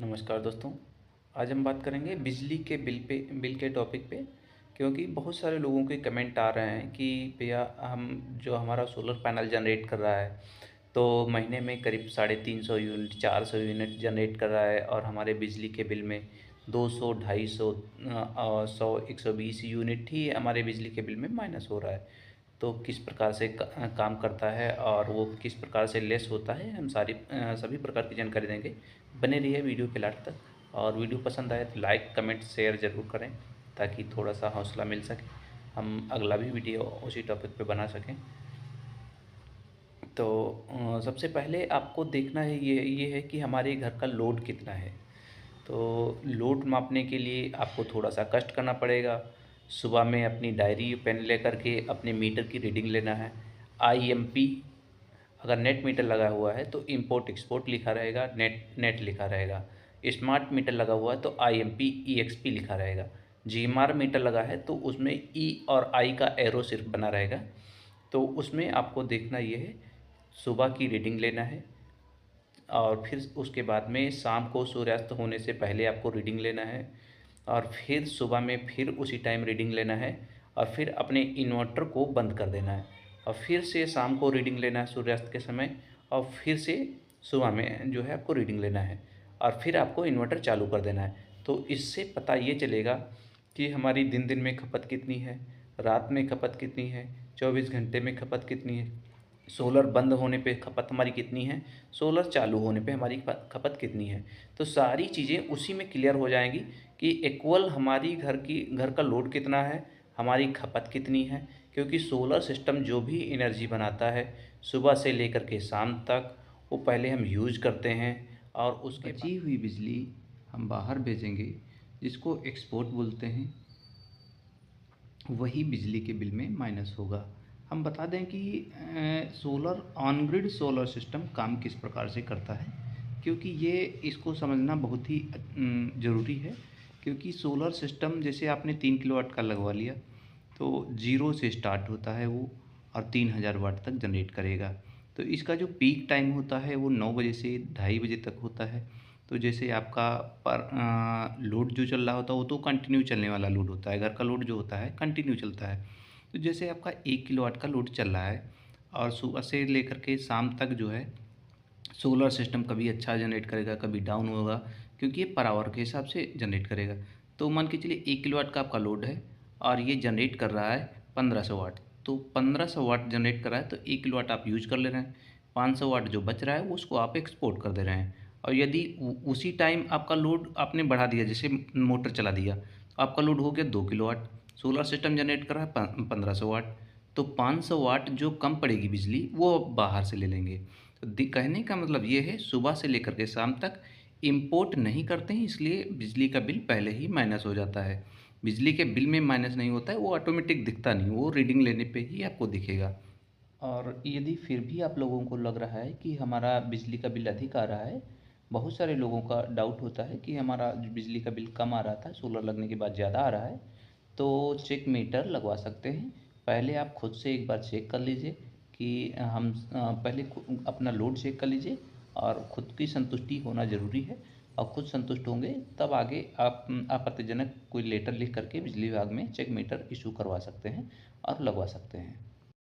नमस्कार दोस्तों। आज हम बात करेंगे बिजली के बिल के टॉपिक पे। क्योंकि बहुत सारे लोगों के कमेंट आ रहे हैं कि भैया हम जो हमारा सोलर पैनल जनरेट कर रहा है तो महीने में करीब 350 यूनिट 400 यूनिट जनरेट कर रहा है और हमारे बिजली के बिल में 200 250 100 120 यूनिट ही हमारे बिजली के बिल में माइनस हो रहा है। तो किस प्रकार से काम करता है और वो किस प्रकार से लेस होता है, हम सभी प्रकार की जानकारी देंगे। बने रहिए वीडियो के लास्ट तक। और वीडियो पसंद आए तो लाइक कमेंट शेयर ज़रूर करें ताकि थोड़ा सा हौसला मिल सके, हम अगला भी वीडियो उसी टॉपिक पे बना सकें। तो सबसे पहले आपको देखना है ये है कि हमारे घर का लोड कितना है। तो लोड मापने के लिए आपको थोड़ा सा कष्ट करना पड़ेगा। सुबह में अपनी डायरी पेन लेकर के अपने मीटर की रीडिंग लेना है। आईएमपी, अगर नेट मीटर लगा हुआ है तो इंपोर्ट एक्सपोर्ट लिखा रहेगा, नेट नेट लिखा रहेगा। स्मार्ट मीटर लगा हुआ है तो आईएमपी ईएक्सपी लिखा रहेगा। जीएमआर मीटर लगा है तो उसमें ई और आई का एरो सिर्फ बना रहेगा। तो उसमें आपको देखना ये है, सुबह की रीडिंग लेना है और फिर उसके बाद में शाम को सूर्यास्त होने से पहले आपको रीडिंग लेना है और फिर सुबह में फिर उसी टाइम रीडिंग लेना है और फिर अपने इन्वर्टर को बंद कर देना है और फिर से शाम को रीडिंग लेना है सूर्यास्त के समय और फिर से सुबह में जो है आपको रीडिंग लेना है और फिर आपको इन्वर्टर चालू कर देना है। तो इससे पता ये चलेगा कि हमारी दिन दिन में खपत कितनी है, रात में खपत कितनी है, 24 घंटे में खपत कितनी है, सोलर बंद होने पे खपत हमारी कितनी है, सोलर चालू होने पे हमारी खपत कितनी है। तो सारी चीज़ें उसी में क्लियर हो जाएंगी कि इक्वल हमारी घर का लोड कितना है, हमारी खपत कितनी है। क्योंकि सोलर सिस्टम जो भी एनर्जी बनाता है सुबह से लेकर के शाम तक वो पहले हम यूज करते हैं और उसके बची हुई बिजली हम बाहर भेजेंगे, जिसको एक्सपोर्ट बोलते हैं, वही बिजली के बिल में माइनस होगा। हम बता दें कि solar on grid solar system काम किस प्रकार से करता है, क्योंकि ये इसको समझना बहुत ही ज़रूरी है। क्योंकि सोलर सिस्टम जैसे आपने 3 किलोवाट का लगवा लिया तो ज़ीरो से स्टार्ट होता है वो और 3000 वाट तक जनरेट करेगा। तो इसका जो पीक टाइम होता है वो 9 बजे से 2:30 बजे तक होता है। तो जैसे आपका लोड जो चल रहा होता है वो तो कंटिन्यू चलने वाला लोड होता है, घर का लोड जो होता है कंटिन्यू चलता है। तो जैसे आपका 1 किलोवाट का लोड चल रहा है और सुबह से लेकर के शाम तक जो है सोलर सिस्टम कभी अच्छा जनरेट करेगा कभी डाउन होगा, क्योंकि ये पर आवर के हिसाब से जनरेट करेगा। तो मान के चलिए 1 किलोवाट का आपका लोड है और ये जनरेट कर रहा है 1500 वाट। तो 1500 वाट जनरेट कर रहा है तो 1 किलोवाट आप यूज कर ले रहे हैं, 500 वाट जो बच रहा है वो उसको आप एक्सपोर्ट कर दे रहे हैं। और यदि उसी टाइम आपका लोड आपने बढ़ा दिया, जैसे मोटर चला दिया तो आपका लोड हो गया 2 किलोवाट, सोलर सिस्टम जनरेट कर रहा है 1500 वाट, तो 500 वाट जो कम पड़ेगी बिजली वो बाहर से ले लेंगे। तो कहने का मतलब ये है, सुबह से लेकर के शाम तक इंपोर्ट नहीं करते हैं, इसलिए बिजली का बिल पहले ही माइनस हो जाता है। बिजली के बिल में माइनस नहीं होता है, वो ऑटोमेटिक दिखता नहीं, वो रीडिंग लेने पे ही आपको दिखेगा। और यदि फिर भी आप लोगों को लग रहा है कि हमारा बिजली का बिल अधिक आ रहा है, बहुत सारे लोगों का डाउट होता है कि हमारा जो बिजली का बिल कम आ रहा था सोलर लगने के बाद ज़्यादा आ रहा है, तो चेक मीटर लगवा सकते हैं। पहले आप खुद से एक बार चेक कर लीजिए कि पहले अपना लोड चेक कर लीजिए और खुद की संतुष्टि होना ज़रूरी है। और खुद संतुष्ट होंगे तब आगे आप आपत्तिजनक कोई लेटर लिख करके बिजली विभाग में चेक मीटर इशू करवा सकते हैं और लगवा सकते हैं।